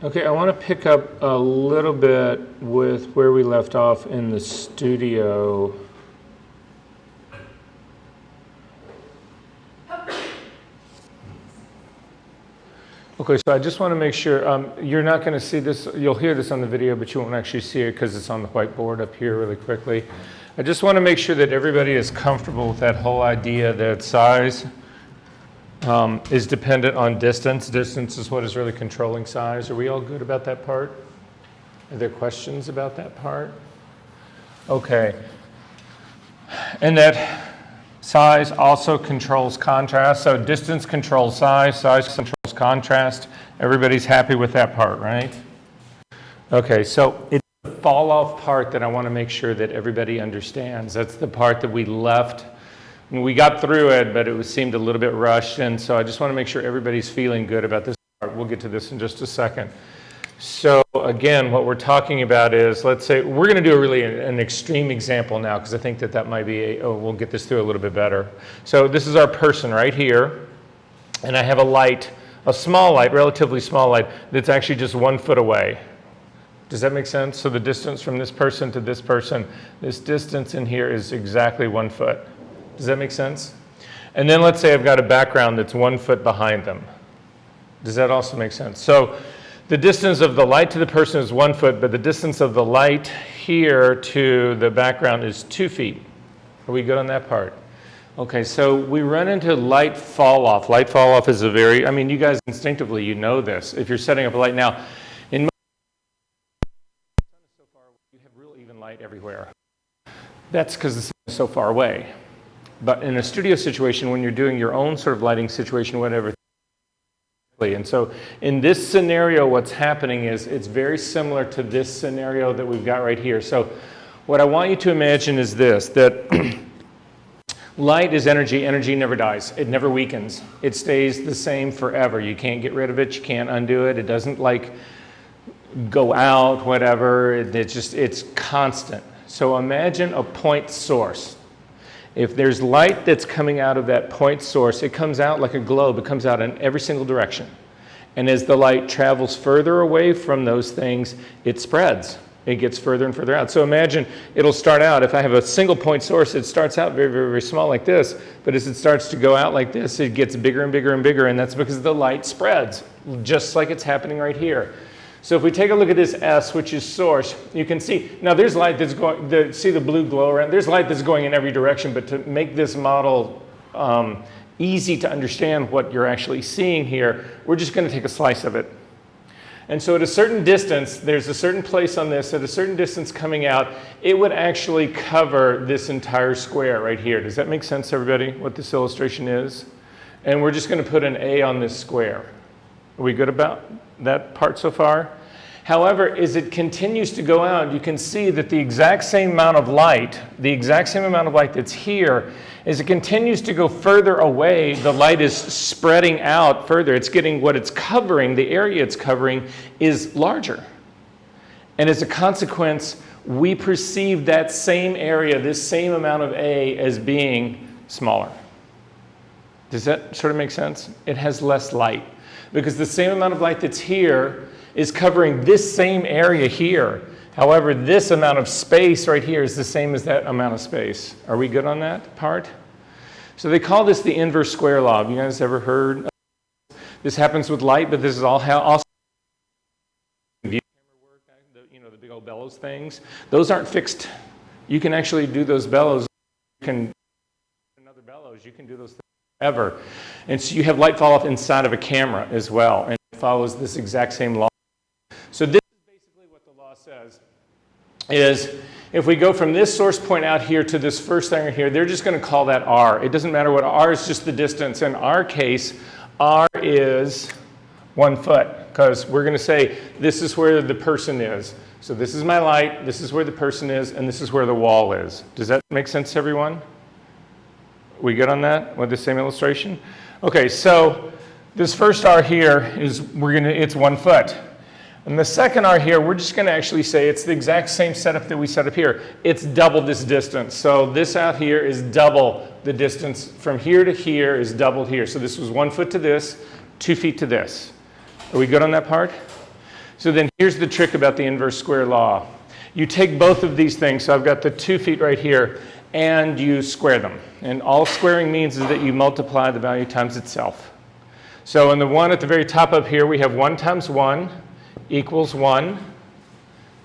Okay, I want to pick up a little bit with where we left off in the studio. Okay, so I just want to make sure, you're not going to see this, you'll hear this on the video, but you won't actually see it because it's on the whiteboard up here really quickly. I just want to make sure that everybody is comfortable with that whole idea that size is dependent on distance. Distance is what is really controlling size. Are we all good about that part? Are there questions about that part? Okay. And that size also controls contrast. So distance controls size, size controls contrast. Everybody's happy with that part, right? Okay, so it's the fall off part that I want to make sure that everybody understands. That's the part that we left. We got through it, but it seemed a little bit rushed, and so I just want to make sure everybody's feeling good about this part. We'll get to this in just a second. So again, what we're talking about is, let's say, we're going to do an extreme example now, because I think that might be, we'll get this through a little bit better. So this is our person right here, and I have a light, a small light, relatively small light, that's actually just 1 foot away. Does that make sense? So the distance from this person to this person, this distance in here is exactly 1 foot. Does that make sense? And then let's say I've got a background that's 1 foot behind them. Does that also make sense? So the distance of the light to the person is 1 foot, but the distance of the light here to the background is 2 feet. Are we good on that part? Okay, so we run into light fall off. Light fall off is a very, I mean, you guys instinctively, you know this. If you're setting up a light now, in most the sun is so far away, you have real even light everywhere. That's because the sun is so far away. But in a studio situation, when you're doing your own sort of lighting situation, whatever, and so in this scenario, what's happening is it's very similar to this scenario that we've got right here. So what I want you to imagine is this, that light is energy. Energy never dies. It never weakens. It stays the same forever. You can't get rid of it. You can't undo it. It doesn't like go out, whatever. It's constant. So imagine a point source. If there's light that's coming out of that point source, it comes out like a globe. It comes out in every single direction. And as the light travels further away from those things, it spreads. It gets further and further out. So imagine it'll start out, if I have a single point source, it starts out very, very, very small like this. But as it starts to go out like this, it gets bigger and bigger and bigger. And that's because the light spreads, just like it's happening right here. So if we take a look at this S, which is source, you can see, now there's light that's going, see the blue glow around? There's light that's going in every direction, but to make this model easy to understand what you're actually seeing here, we're just going to take a slice of it. And so at a certain distance, there's a certain place on this, at a certain distance coming out, it would actually cover this entire square right here. Does that make sense, everybody, what this illustration is? And we're just going to put an A on this square. Are we good about that part so far? However, as it continues to go out, you can see that the exact same amount of light that's here, as it continues to go further away, the light is spreading out further. It's getting what it's covering, the area it's covering is larger. And as a consequence, we perceive that same area, this same amount of A, as being smaller. Does that sort of make sense? It has less light. Because the same amount of light that's here is covering this same area here. However, this amount of space right here is the same as that amount of space. Are we good on that part? So they call this the inverse square law. Have you guys ever heard of this? This happens with light, but this is all how also view camera work, you know, the big old bellows things. Those aren't fixed. You can actually do those bellows. You can another bellows. You can do those things forever. And so you have light fall off inside of a camera as well, and it follows this exact same law. So this is basically what the law says, is if we go from this source point out here to this first thing right here, they're just going to call that R. It doesn't matter what R is, just the distance. In our case, R is 1 foot, because we're going to say this is where the person is. So this is my light, this is where the person is, and this is where the wall is. Does that make sense to everyone? We good on that with the same illustration? Okay, so this first R here is it's 1 foot. And the second R here, we're just going to actually say it's the exact same setup that we set up here. It's double this distance. So this out here is double the distance from here to here is doubled here. So this was 1 foot to this, 2 feet to this. Are we good on that part? So then here's the trick about the inverse square law. You take both of these things, so I've got the 2 feet right here, and you square them. And all squaring means is that you multiply the value times itself. So in the one at the very top up here, we have 1 times 1 equals 1,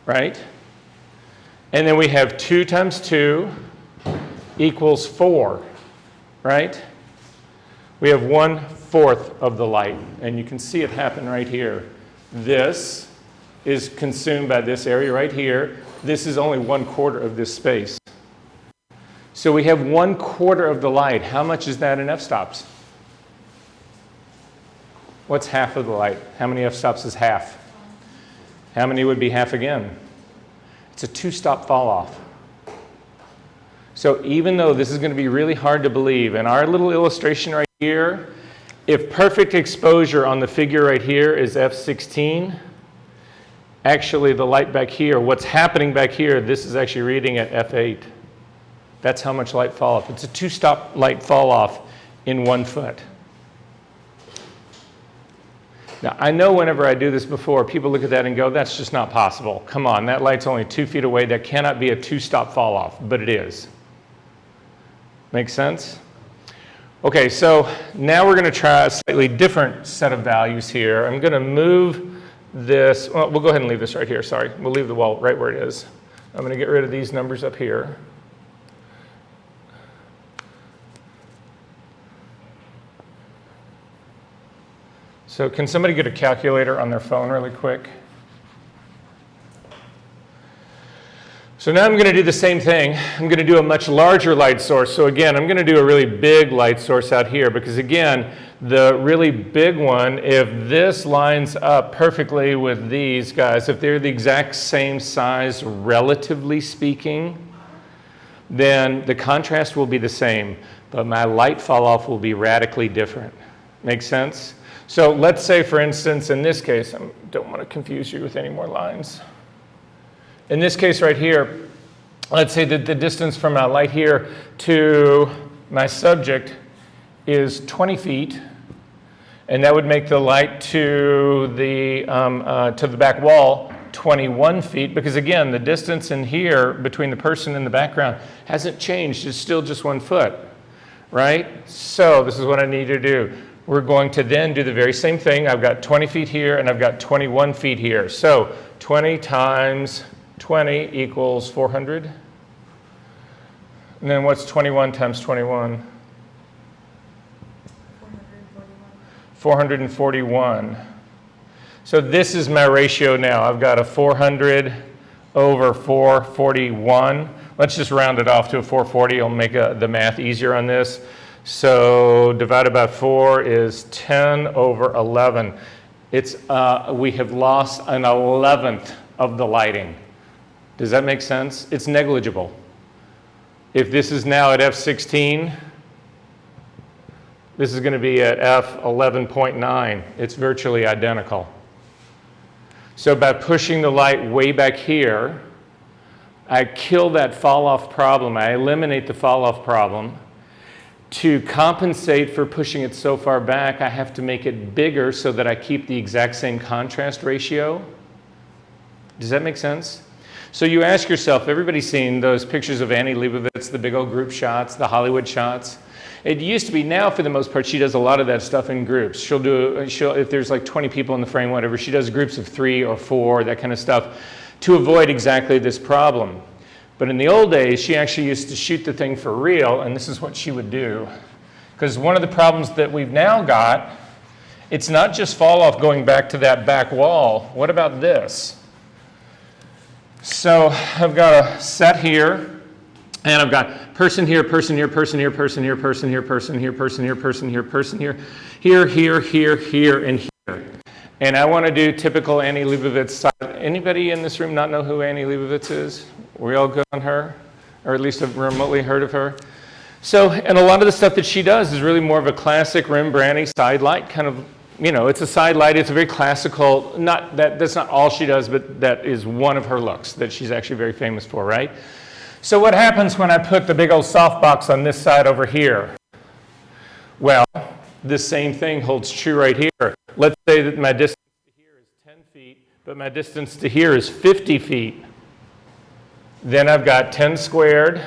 right? And then we have 2 times 2 equals 4, right? We have 1/4 of the light, and you can see it happen right here. This is consumed by this area right here. This is only 1/4 of this space. So we have 1/4 of the light. How much is that in f-stops? What's half of the light? How many f-stops is half? How many would be half again? It's a 2-stop fall off. So even though this is going to be really hard to believe, in our little illustration right here, if perfect exposure on the figure right here is f16, actually the light back here, what's happening back here, this is actually reading at f8. That's how much light fall off. It's a 2-stop light fall off in 1 foot. Now, I know whenever I do this before, people look at that and go, that's just not possible. Come on, that light's only 2 feet away. That cannot be a 2-stop fall off, but it is. Make sense? Okay, so now we're going to try a slightly different set of values here. I'm going to move this. Well, we'll go ahead and leave this right here. Sorry. We'll leave the wall right where it is. I'm going to get rid of these numbers up here. So can somebody get a calculator on their phone really quick? So now I'm going to do the same thing. I'm going to do a much larger light source. So again, I'm going to do a really big light source out here because again, the really big one, if this lines up perfectly with these guys, if they're the exact same size relatively speaking, then the contrast will be the same, but my light fall off will be radically different. Make sense? So let's say, for instance, in this case, I don't want to confuse you with any more lines. In this case right here, let's say that the distance from my light here to my subject is 20 feet, and that would make the light to the back wall 21 feet, because again, the distance in here between the person and the background hasn't changed. It's still just 1 foot, right? So this is what I need to do. We're going to then do the very same thing. I've got 20 feet here, and I've got 21 feet here. So 20 times 20 equals 400. And then what's 21 times 21? 441. So this is my ratio now. I've got a 400 over 441. Let's just round it off to a 440. It'll make the math easier on this. So divided by 4 is 10 over 11. It's, we have lost an 11th of the lighting. Does that make sense? It's negligible. If this is now at f16, this is going to be at f11.9. It's virtually identical. So by pushing the light way back here, I kill that fall-off problem. I eliminate the fall-off problem. To compensate for pushing it so far back, I have to make it bigger so that I keep the exact same contrast ratio. Does that make sense? So you ask yourself, everybody's seen those pictures of Annie Leibovitz, the big old group shots, the Hollywood shots. It used to be, now for the most part, she does a lot of that stuff in groups. She'll if there's like 20 people in the frame, whatever, she does groups of 3 or 4, that kind of stuff, to avoid exactly this problem. But in the old days, she actually used to shoot the thing for real, and this is what she would do. Because one of the problems that we've now got, it's not just fall off going back to that back wall. What about this? So I've got a set here, and I've got person here, person here, person here, person here, person here, person here, person here, person here, person here, here, here, here, and here. And I want to do typical Annie Leibovitz side. Anybody in this room not know who Annie Leibovitz is? We all good on her, or at least have remotely heard of her. So, and a lot of the stuff that she does is really more of a classic Rembrandt side light kind of, you know, it's a side light. It's a very classical, that's not all she does, but that is one of her looks that she's actually very famous for, right? So what happens when I put the big old softbox on this side over here? Well, the same thing holds true right here. Let's say that my distance to here is 10 feet. but my distance to here is 50 feet. Then I've got 10 squared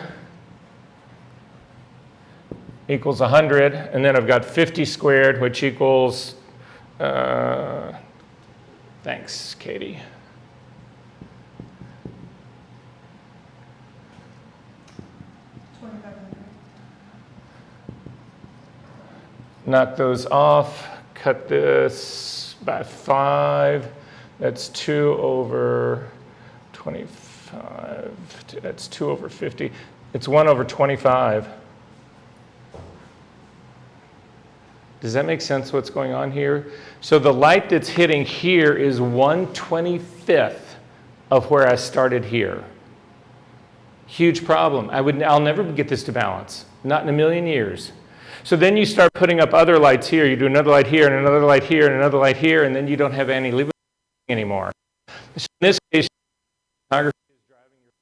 equals 100, and then I've got 50 squared, which equals, thanks, Katie. Knock those off, cut this by 5. That's 2 over 25. That's 2 over 50. It's 1 over 25. Does that make sense what's going on here? So the light that's hitting here is 1/25 of where I started here. Huge problem. I'll never get this to balance. Not in a million years. So then you start putting up other lights here. You do another light here, and another light here, and another light here, and then you don't have any illumination anymore. So in this case, photography is driving your...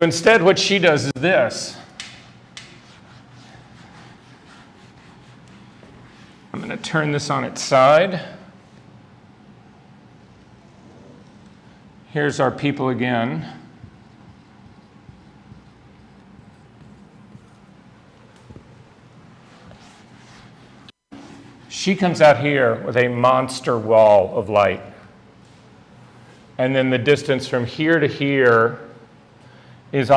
So instead, what she does is this. I'm going to turn this on its side. Here's our people again. She comes out here with a monster wall of light. And then the distance from here to here is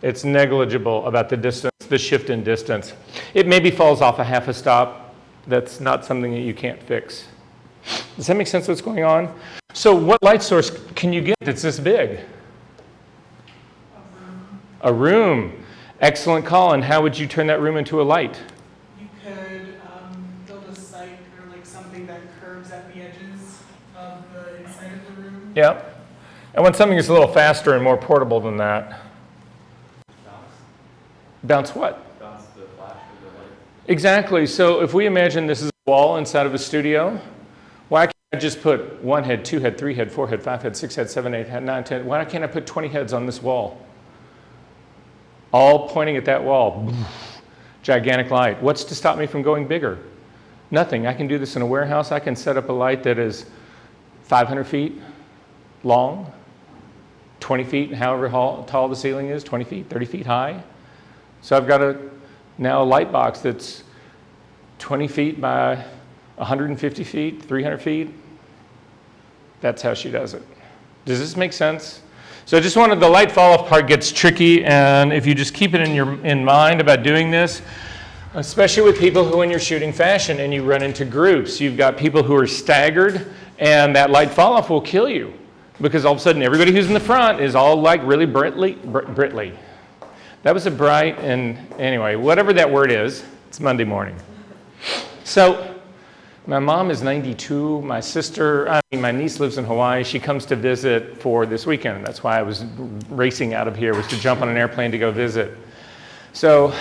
it's negligible about the distance, the shift in distance. It maybe falls off a half a stop. That's not something that you can't fix. Does that make sense what's going on? So what light source can you get that's this big? A room. Excellent call. And how would you turn that room into a light? You could build a site or like something that curves at the edges of the inside of the room. Yeah. And when something is a little faster and more portable than that. Bounce what? Bounce the flash of the light. Exactly. So if we imagine this is a wall inside of a studio, why can't I just put 1 head, 2 head, 3 head, 4 head, 5 head, 6 head, 7, 8 head, 9, 10? Why can't I put 20 heads on this wall? All pointing at that wall. Gigantic light. What's to stop me from going bigger? Nothing. I can do this in a warehouse. I can set up a light that is 500 feet long, 20 feet, however tall the ceiling is, 20 feet, 30 feet high. So I've got now a light box that's 20 feet by 150 feet, 300 feet. That's how she does it. Does this make sense? So I just wanted, the light fall off part gets tricky, and if you just keep it in mind about doing this, especially with people who, when you're shooting fashion and you run into groups, you've got people who are staggered, and that light fall off will kill you, because all of a sudden everybody who's in the front is all like really Britly. That was a bright, and anyway, whatever that word is, it's Monday morning. So my mom is 92. My niece lives in Hawaii. She comes to visit for this weekend. That's why I was racing out of here, was to jump on an airplane to go visit. So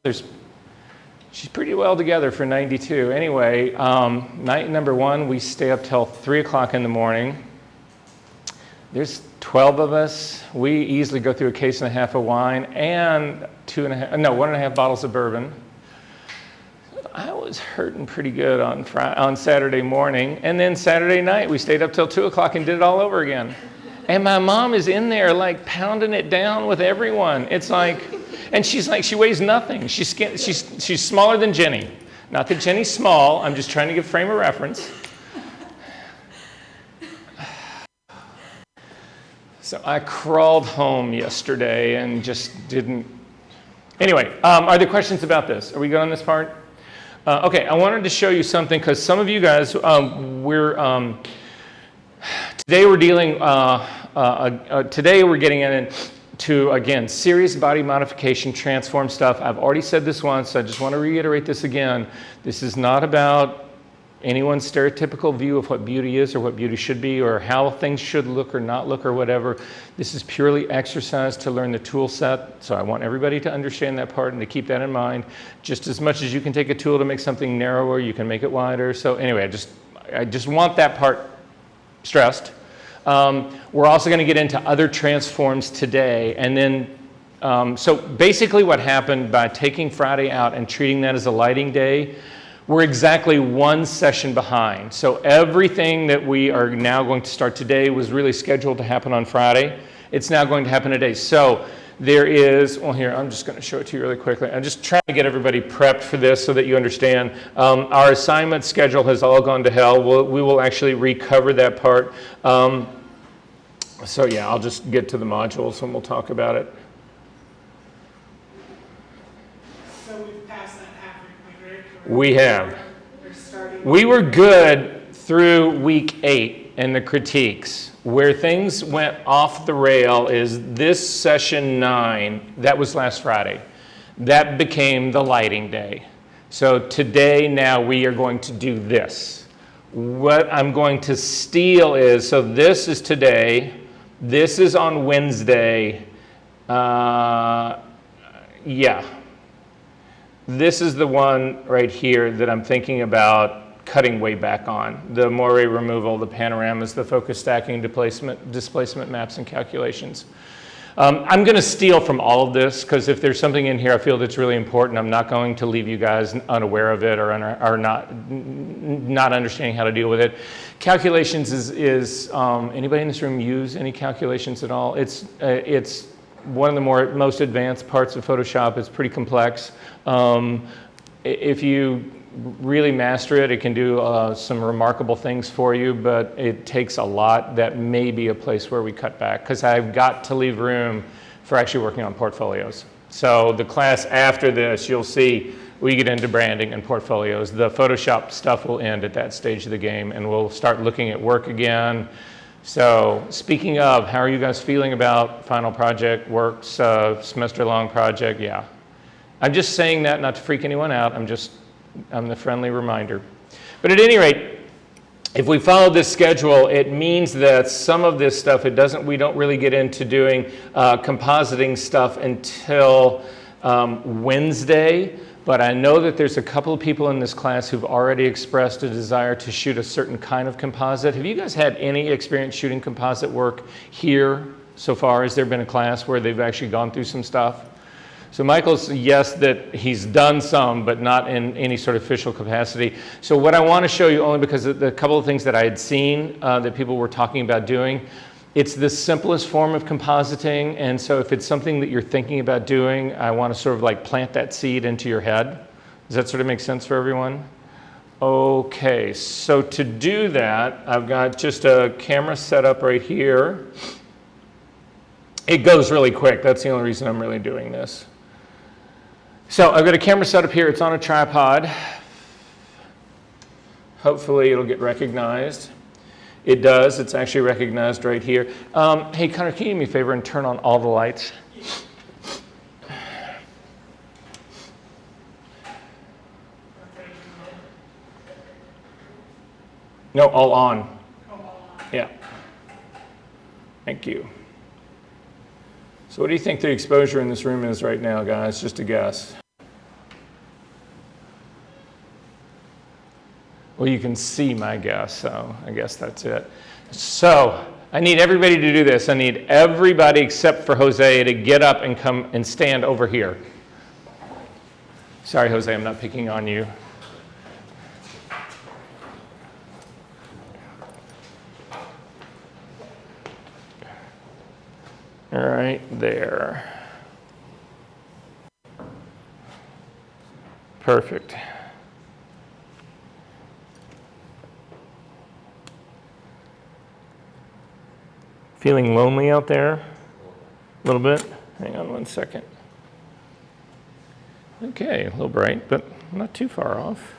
she's pretty well together for 92. Anyway, night number 1, we stay up till 3 o'clock in the morning. There's 12 of us. We easily go through a case and a half of wine and 1.5 bottles of bourbon. I was hurting pretty good on Saturday morning, and then Saturday night we stayed up till 2 o'clock and did it all over again. And my mom is in there like pounding it down with everyone. It's like, and she's like, she weighs nothing. She's smaller than Jenny. Not that Jenny's small. I'm just trying to give frame of reference. So I crawled home yesterday and just didn't. Anyway, are there questions about this? Are we good on this part? Okay, I wanted to show you something because some of you guys, today we're getting into, again, serious body modification, transform stuff. I've already said this once, I just want to reiterate this again. This is not about anyone's stereotypical view of what beauty is or what beauty should be or how things should look or not look or whatever. This is purely exercise to learn the tool set. So I want everybody to understand that part and to keep that in mind. Just as much as you can take a tool to make something narrower, you can make it wider. So anyway, I just want that part stressed. We're also going to get into other transforms today. And then, so basically what happened by taking Friday out and treating that as a lighting day, We're exactly one session behind. So everything that we are now going to start today was really scheduled to happen on Friday. It's now going to happen today. So there is, well here, I'm just going to show it to you really quickly. I'm just trying to get everybody prepped for this so that you understand. Our assignment schedule has all gone to hell. We will actually recover that part. So yeah, I'll just get to the modules and we'll talk about it. So we've passed that halfway point, right? We have. We're starting. We were good through week 8 and the critiques. Where things went off the rail is this session 9, that was last Friday. That became the lighting day. So today now we are going to do this. What I'm going to steal is, so this is today, this is on Wednesday. Yeah. This is the one right here that I'm thinking about cutting way back on. The moire removal, the panoramas, the focus stacking, displacement maps, and calculations. I'm going to steal from all of this because if there's something in here I feel that's really important, I'm not going to leave you guys unaware of it or not understanding how to deal with it. Calculations is anybody in this room use any calculations at all? It's one of the most advanced parts of Photoshop. It's pretty complex. If you really master it, it can do some remarkable things for you, but it takes a lot. That may be a place where we cut back because I've got to leave room for actually working on portfolios. So the class after this, you'll see we get into branding and portfolios. The Photoshop stuff will end at that stage of the game and we'll start looking at work again. So speaking of, how are you guys feeling about final project works, semester-long project? Yeah. I'm just saying that not to freak anyone out. I'm the friendly reminder. But at any rate, if we follow this schedule, it means that some of this stuff, we don't really get into doing compositing stuff until Wednesday. But I know that there's a couple of people in this class who've already expressed a desire to shoot a certain kind of composite. Have you guys had any experience shooting composite work here so far? Has there been a class where they've actually gone through some stuff? So Michael's yes that he's done some, but not in any sort of official capacity. So what I want to show you, only because of the couple of things that I had seen that people were talking about doing, it's the simplest form of compositing. And so if it's something that you're thinking about doing, I want to sort of like plant that seed into your head. Does that sort of make sense for everyone? Okay, so to do that, I've got just a camera set up right here. It goes really quick. That's the only reason I'm really doing this. So I've got a camera set up here. It's on a tripod. Hopefully it'll get recognized. It does. It's actually recognized right here. Hey, Connor, can you do me a favor and turn on all the lights? No, all on. Yeah. Thank you. So what do you think the exposure in this room is right now, guys? Just a guess. Well, you can see my guess, so I guess that's it. So I need everybody to do this. I need everybody except for Jose to get up and come and stand over here. Sorry, Jose, I'm not picking on you. All right, there. Perfect. Feeling lonely out there? A little bit? Hang on one second. Okay, a little bright, but not too far off.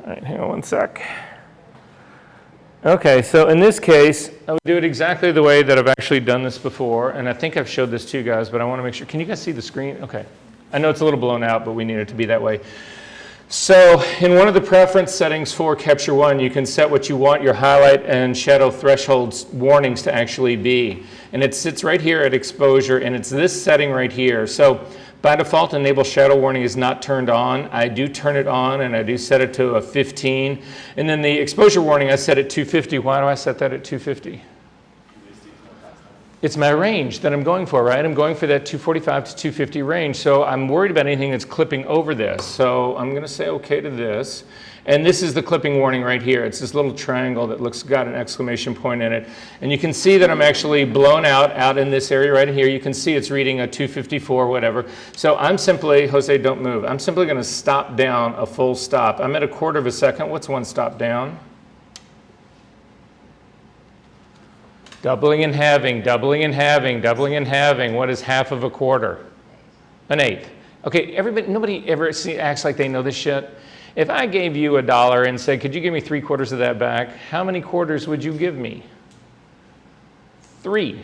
All right, hang on one sec. Okay, so in this case, I would do it exactly the way that I've actually done this before, and I think I've showed this to you guys, but I want to make sure. Can you guys see the screen? Okay. I know it's a little blown out, but we need it to be that way. So in one of the preference settings for Capture One, you can set what you want your highlight and shadow thresholds warnings to actually be. And it sits right here at exposure, and it's this setting right here. So by default, enable shadow warning is not turned on. I do turn it on, and I do set it to a 15. And then the exposure warning, I set at 250. Why do I set that at 250? It's my range that I'm going for, right? I'm going for that 245 to 250 range, so I'm worried about anything that's clipping over this. So I'm gonna say okay to this. And this is the clipping warning right here. It's this little triangle that got an exclamation point in it. And you can see that I'm actually blown out in this area right here. You can see it's reading a 254, whatever. So I'm simply, Jose, don't move. I'm simply gonna stop down a full stop. I'm at a quarter of a second. What's one stop down? Doubling and halving, doubling and halving, doubling and halving. What is half of a quarter? An eighth. Okay, nobody ever acts like they know this shit. If I gave you $1 and said, could you give me 3/4 of that back? How many quarters would you give me? 3.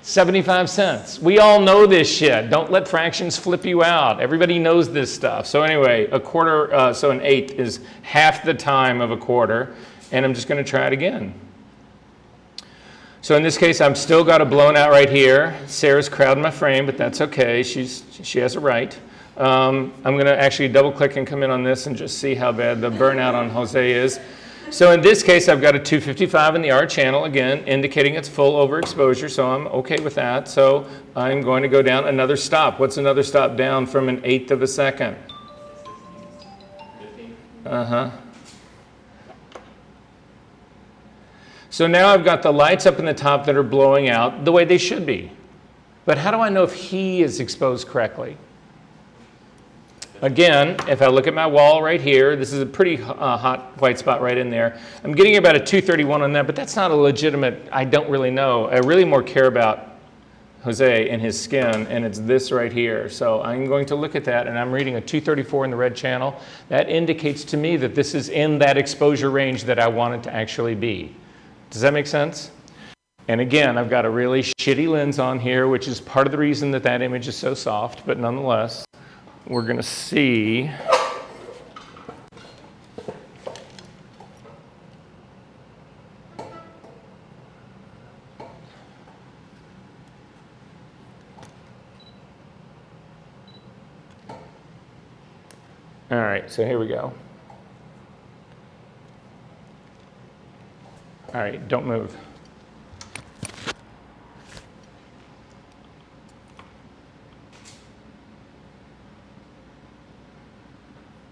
75 cents. We all know this shit. Don't let fractions flip you out. Everybody knows this stuff. So anyway, a quarter, so an eighth is half the time of a quarter. And I'm just gonna try it again. So in this case, I'm still got a blown out right here. Sarah's crowding my frame, but that's okay. She has a right. I'm going to actually double click and come in on this and just see how bad the burnout on Jose is. So in this case, I've got a 255 in the R channel, again, indicating it's full overexposure, so I'm okay with that. So I'm going to go down another stop. What's another stop down from an eighth of a second? 15. So now I've got the lights up in the top that are blowing out the way they should be. But how do I know if he is exposed correctly? Again, if I look at my wall right here, this is a pretty hot white spot right in there. I'm getting about a 231 on that, but that's not a legitimate, I don't really know. I really more care about Jose and his skin, and it's this right here. So I'm going to look at that, and I'm reading a 234 in the red channel. That indicates to me that this is in that exposure range that I want it to actually be. Does that make sense? And again, I've got a really shitty lens on here, which is part of the reason that that image is so soft, but nonetheless, we're going to see. All right, so here we go. All right, don't move.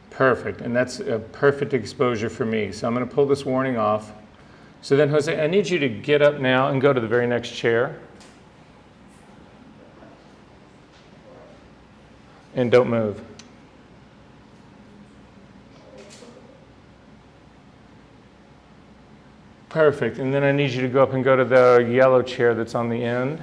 Perfect, and that's a perfect exposure for me. So I'm going to pull this warning off. So then, Jose, I need you to get up now and go to the very next chair. And don't move. Perfect, and then I need you to go up and go to the yellow chair that's on the end.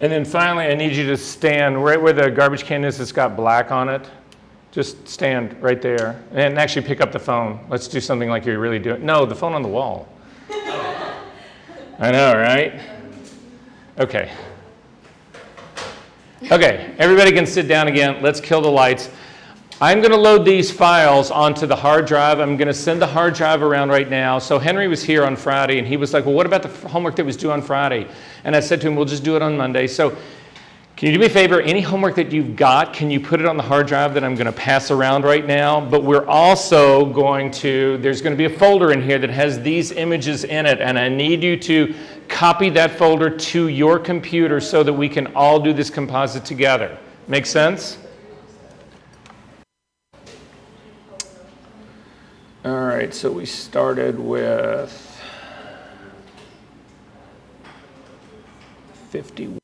And then finally, I need you to stand right where the garbage can is that's got black on it. Just stand right there and actually pick up the phone. Let's do something like you're really doing. No, the phone on the wall. I know, right? Okay. Okay, everybody can sit down again. Let's kill the lights. I'm going to load these files onto the hard drive. I'm going to send the hard drive around right now. So Henry was here on Friday, and he was like, well, what about the homework that was due on Friday? And I said to him, we'll just do it on Monday. So can you do me a favor? Any homework that you've got, can you put it on the hard drive that I'm going to pass around right now? But we're also going to, there's going to be a folder in here that has these images in it, and I need you to copy that folder to your computer so that we can all do this composite together. Make sense? All right, so we started with 51.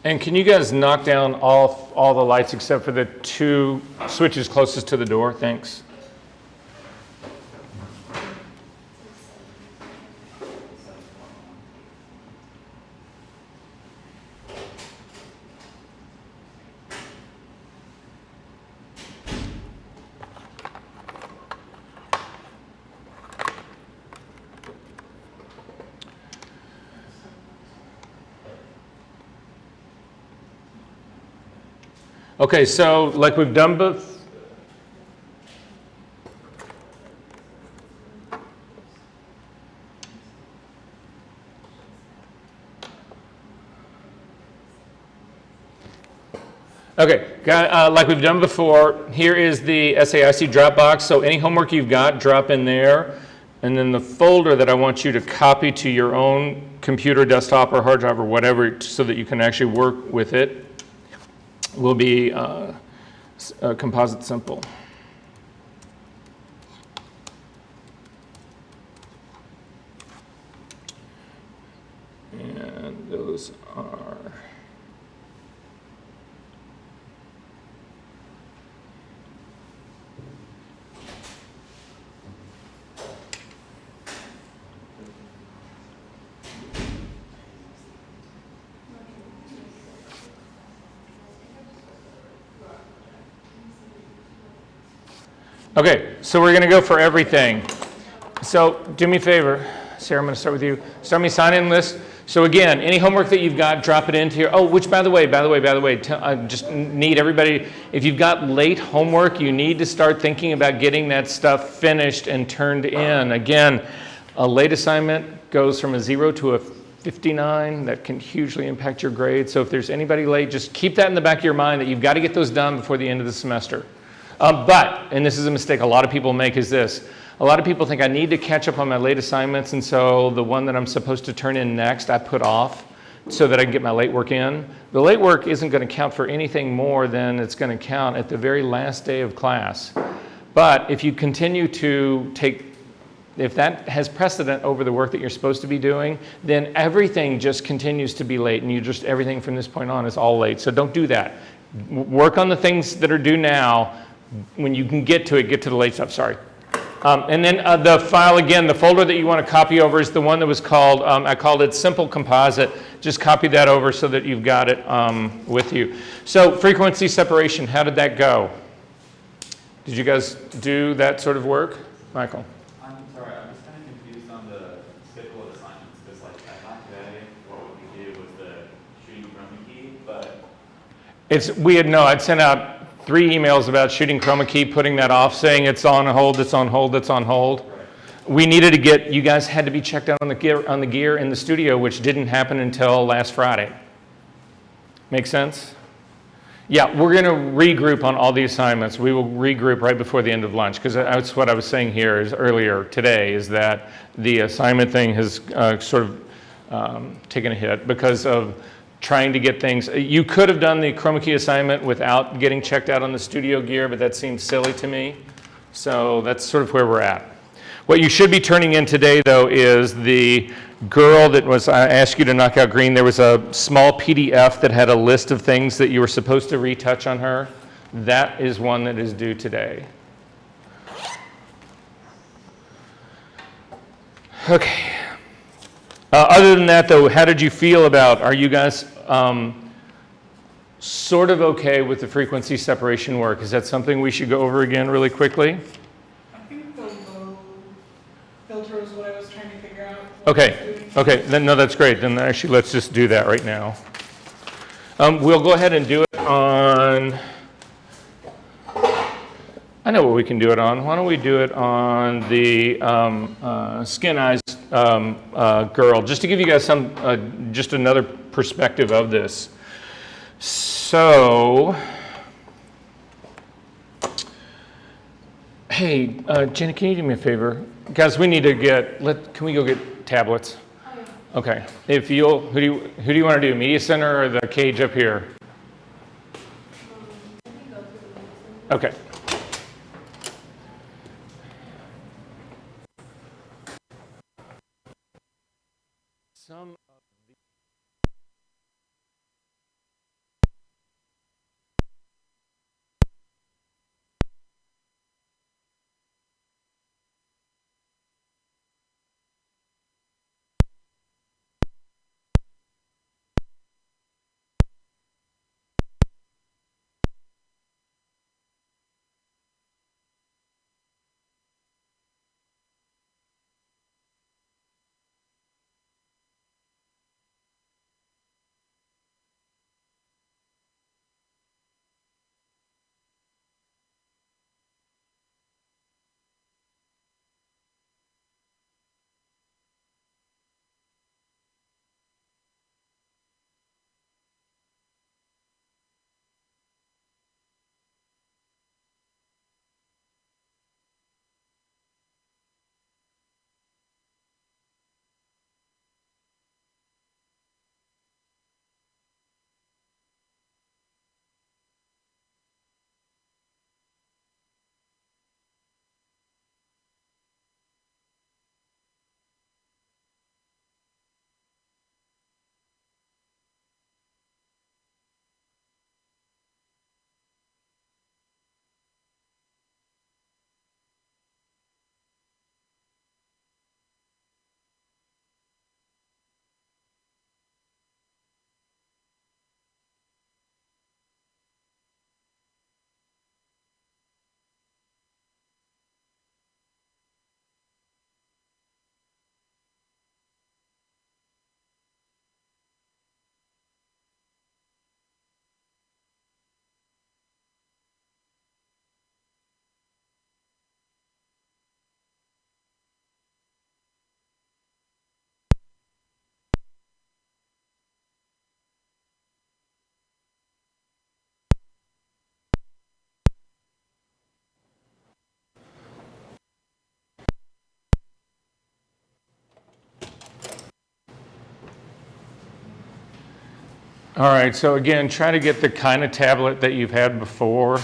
And can you guys knock down all the lights except for the 2 switches closest to the door? Thanks. Okay, so like we've done both. Okay, like we've done before, here is the SAIC Dropbox. So any homework you've got, drop in there. And then the folder that I want you to copy to your own computer, desktop, or hard drive, or whatever, so that you can actually work with it, will be Composite Simple. And those are... Okay, so we're going to go for everything. So do me a favor, Sarah, I'm going to start with you. Start me sign-in list. So again, any homework that you've got, drop it into here. Oh, which by the way, I just need everybody, if you've got late homework, you need to start thinking about getting that stuff finished and turned in. Again, a late assignment goes from a 0 to a 59. That can hugely impact your grade. So if there's anybody late, just keep that in the back of your mind that you've got to get those done before the end of the semester. But, and this is a mistake a lot of people make, is this. A lot of people think I need to catch up on my late assignments, and so the one that I'm supposed to turn in next, I put off so that I can get my late work in. The late work isn't going to count for anything more than it's going to count at the very last day of class. But if you continue to if that has precedent over the work that you're supposed to be doing, then everything just continues to be late, and everything from this point on is all late. So don't do that. Work on the things that are due now. When you can get to it, get to the late stuff, sorry. And then the file, again, the folder that you want to copy over is the one that was called, I called it Simple Composite. Just copy that over so that you've got it with you. So frequency separation, how did that go? Did you guys do that sort of work? Michael? I'm sorry, I'm just kind of confused on the schedule of assignments, because like at my day, what we did was the shooting chroma key, but... I'd sent out 3 emails about shooting chroma key, putting that off, saying it's on hold, it's on hold, it's on hold. Right. We needed to get, you guys had to be checked out on the gear in the studio, which didn't happen until last Friday. Make sense? Yeah, we're going to regroup on all the assignments. We will regroup right before the end of lunch, because that's what I was saying here earlier today, is that the assignment thing has sort of taken a hit because of trying to get things. You could have done the chroma key assignment without getting checked out on the studio gear, but that seems silly to me. So that's sort of where we're at. What you should be turning in today, though, is the girl that I asked you to knock out green. There was a small PDF that had a list of things that you were supposed to retouch on her. That is one that is due today. Okay. Other than that, though, how did you feel about, are you guys sort of okay with the frequency separation work? Is that something we should go over again really quickly? I think the low filter was what I was trying to figure out. Okay, then no, that's great. Then actually let's just do that right now. We'll go ahead and do it on, I know what we can do it on. Why don't we do it on the Skin Eyes girl, just to give you guys some, just another perspective of this. So, hey, Jenny, can you do me a favor? Guys, we need to can we go get tablets? Oh, yeah. Okay, who do you want to do, Media Center or the cage up here? Okay. Some All right, so again, try to get the kind of tablet that you've had before,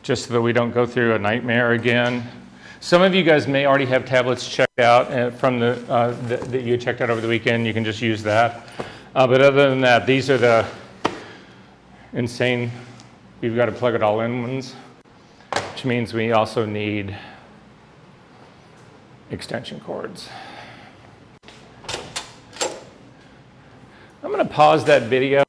just so that we don't go through a nightmare again. Some of you guys may already have tablets checked out from that you checked out over the weekend. You can just use that. But other than that, these are the insane, we've got to plug it all in ones, which means we also need extension cords. I'm going to pause that video.